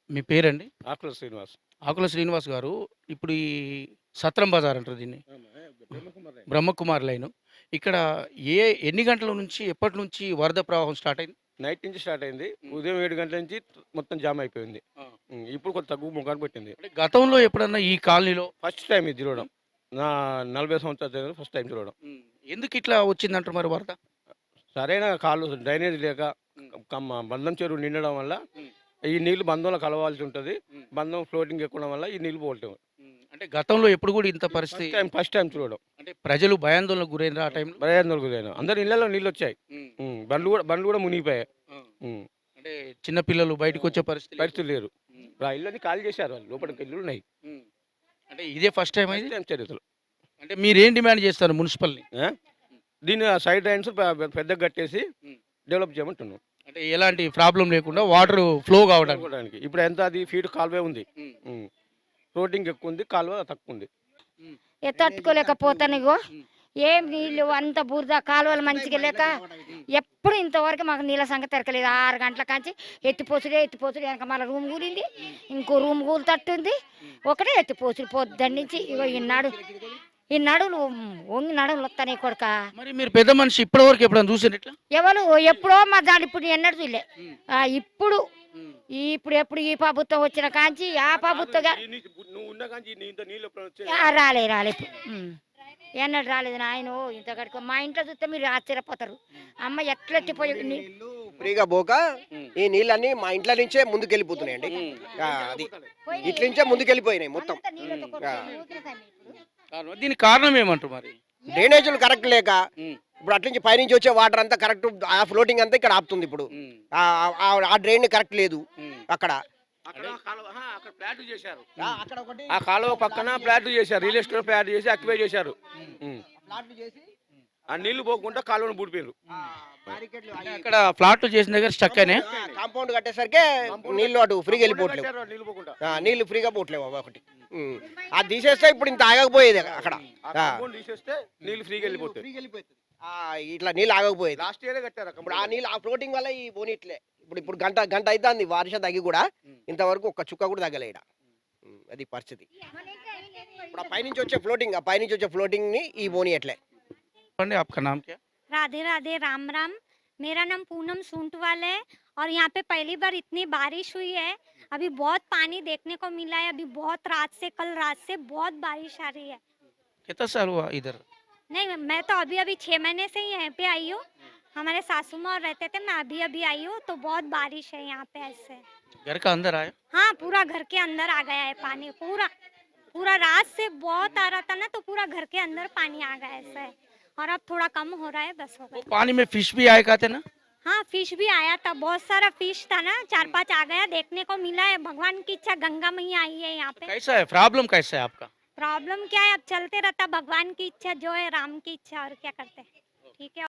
మీ పేరండి? ఆకుల శ్రీనివాస్. ఆకుల శ్రీనివాస్ గారు. ఇప్పుడు ఈ సత్రం బజార్ అంటారు దీన్ని. బ్రహ్మకుమారి లైన్. బ్రహ్మకుమారి లైను. ఇక్కడ ఎన్ని గంటల నుంచి, ఎప్పటినుంచి వరద ప్రవాహం స్టార్ట్ అయింది? నైట్ నుంచి స్టార్ట్ అయింది. హ్మ్. ఉదయం 7 గంటల నుంచి మొత్తం జామ్ అయిపోయింది. ఆ! ఇప్పుడు కొంచెం తగ్గు ముఖాన్ని పెట్టింది. అంటే గతంలో ఎప్పుడన్నా ఈ కాలనీలో ఫస్ట్ టైం ఇది చూడడం. నా 40 సంవత్సరాల చరిత్రలో ఫస్ట్ టైం చూడడం. ఎందుకిట్లా వచ్చిందంటారు మరి వరద? సరైన కాలు డ్రైనేజ్ లేక హ్మ్. బంధం చెరువు నిండడం వల్ల హ్మ్. ఈ నీళ్లు బంధంలో కలవాల్సి ఉంటది. హ్మ్. బంధం ఫ్లోటింగ్ ఎక్కడం వల్ల ఈ నీళ్లు పోవటం. అంటే గతంలో ఎప్పుడు గూడా ఇంత పరిస్థితి ఫస్ట్ టైం చూడడం. అంటే ప్రజలు భయాందోళనకు గురైనరా ఆ టైంలో? భయాందోళనకు గురైనాం. అందరి ఇళ్లలో నీళ్లొచ్చాయి. హ్మ్. బండ్లు కూడా మునిగిపోయాయి. ఆ! హ్మ్. అంటే చిన్న పిల్లలు బయటకొచ్చే పరిస్థితి లేదు. పరిస్థితులు లేరు. హ్మ్. ఆ ఇళ్ళని ఖాళీ చేశారు వాళ్ళు. లోపలికి ఇల్లులున్నాయి. హ్మ్. అంటే ఇదే ఫస్ట్ టైమా ఇది? ఫస్ట్ టైం చరిత్రలో. అంటే మీరేం డిమాండ్ చేస్తారు మున్సిపల్‌ని? ఆ! దీన్ని సైడ్ డ్రైన్స్ పెద్దగా కట్టేసి హ్మ్. డెవలప్ చేయమంటున్నాం. అంటే ఎలాంటి ప్రాబ్లమ్ లేకుండా వాటర్ ఫ్లో కావడానికి. అనుకోవడానికి. ఇప్పుడు ఎంత అది ఫీట్ కాలువే ఉంది. హ్మ్. హ్మ్. ఫ్లోటింగ్ ఎక్కువ ఉంది. కాలువ తక్కువ ఉంది. హ్మ్. తట్టుకోలేకపోతాను ఇగో. హ్మ్. ఏం నీళ్ళు అంత బురద కాలువలు మంచిగా లేక హ్మ్. ఎప్పుడు ఇంతవరకు మాకు నీళ్ళ సంగతి ఎరకలేదు. 6 గంటల కాంచి ఎత్తిపోసుడు వెనక మళ్ళీ రూమ్ కూలింది. ఇంకో రూమ్ కూలి తట్టుంది. ఒకటే ఎత్తిపోసుడు పొద్దున్న నుంచి ఇగో ఈనాడు నువ్వు వంగి నడుములు వస్తాయి కొడుక. మరి మీరు పెద్ద మనిషి ఇప్పటివరకు ఎప్పుడైనా చూసారా ఇట్లా? ఎవరు ఎప్పుడో మా దాని ఇప్పుడు ఎన్నడూ చూడలే. హ్మ్. ఇప్పుడు హ్మ్. ఎప్పుడు ఈ ప్రభుత్వం వచ్చిన కాంచి ఆ ప్రభుత్వం నువ్వు ఉన్న కాంచి ఇంత నీళ్ళు ఎప్పుడు వచ్చాయి? రాలే ఇప్పుడు. ఎన్నడు రాలేదు నాయన ఇంత కడుకో మా ఇంట్లో చూస్తే మీరు ఆశ్చర్యపోతారు. అమ్మ ఎట్లెత్తిపోయి నీళ్ళు ఫ్రీగా పోక ఈ నీళ్ళన్నీ మా ఇంట్లో నుంచే ముందుకెళ్ళిపోతున్నాయండి. అది ఇట్ల నుంచే ముందుకెళ్ళిపోయినాయి మొత్తం. దీనికి కారణం ఏమంటారు మరి? డ్రైనేజీలు కరెక్ట్ లేక హ్మ్. ఇప్పుడు అట్ల నుంచి పైనుంచి వచ్చే వాటర్ అంతా కరెక్ట్ ఆ ఫ్లోటింగ్ అంతా ఇక్కడ ఆపుతుంది. ఇప్పుడు హ్మ్. ఆ డ్రైన్ కరెక్ట్ లేదు హ్మ్. అక్కడ. అక్కడ ఫ్లాట్ చేశారు. అక్కడ ఒకటి ఆ కాలువ పక్కన ఫ్లాట్ చేశారు. రియల్ ఎస్టేట్ ఫ్లాట్ చేసి అక్వైర్ చేశారు. హ్మ్. ఫ్లాట్లు చేసి ఆ నీళ్లు పోకుండా కాలువను బూడిపోయారు. బ్యారికేడ్లు అంటే అక్కడ ఫ్లాట్లు చేసిన దగ్గర స్టక్ అయినాయి. కాంపౌండ్ కట్టేసరికి నీళ్లు అటు ఫ్రీగా వెళ్ళిపోవట్లేవు. నీళ్లు పోకుండా నీళ్లు ఫ్రీగా పోవట్లేవు అవి ఒకటి. అది తీసేస్తే ఇప్పుడు ఇంత ఆగకపోయేది అక్కడ. ఆ కాంపౌండ్ తీసేస్తే నీళ్లు ఫ్రీగా వెళ్ళిపోతాయి. ఫ్రీగా వెళ్ళిపోతుంది. ఇట్లా నీళ్ళు ఆగకపోయేది. లాస్ట్ ఇయర్ కట్టారు. ఇప్పుడు ఆ నీళ్ళు ఆ ఫ్లోటింగ్ వల్ల ఈ పోనీట్లే. ఇప్పుడు గంట గంట అవుతుంది వర్షం తగ్గి కూడా ఇంతవరకు ఒక్క చుక్క కూడా తగ్గలే ఈడ. అది పరిస్థితి. ఇప్పుడు ఆ పైనుంచి వచ్చే ఫ్లోటింగ్ ని ఈ పోనీయట్లే. చెప్పండి आपका नाम क्या? राधे राधे राम राम। मेरा नाम पूनम सूंटवाल है और यहाँ पे पहली बार इतनी बारिश हुई है। अभी बहुत पानी देखने को मिला है। अभी बहुत कल रात से बहुत बारिश आ रही है। कितना साल हुआ इधर? नहीं, मैं तो अभी अभी 6 महीने से ही यहाँ पे आई हूँ। हमारे सासू माँ रहते थे, मैं अभी अभी आई हूँ, तो बहुत बारिश है यहाँ पे ऐसे। घर का अंदर आया? हाँ, पूरा घर के अंदर आ गया है पानी। पूरा पूरा रात से बहुत आ रहा था ना, तो पूरा घर के अंदर पानी आ गया ऐसा है। और अब थोड़ा कम हो रहा है, बस हो वो गया। पानी में फिश भी आए कहते ना? हाँ, फिश भी आया था, बहुत सारा फिश था ना, 4-5 आ गया, देखने को मिला है। भगवान की इच्छा, गंगा मैया आई है यहाँ पे। कैसा है प्रॉब्लम, कैसा है आपका? प्रॉब्लम क्या है, अब चलते रहता, भगवान की इच्छा जो है, राम की इच्छा, और क्या करते हैं। ठीक है।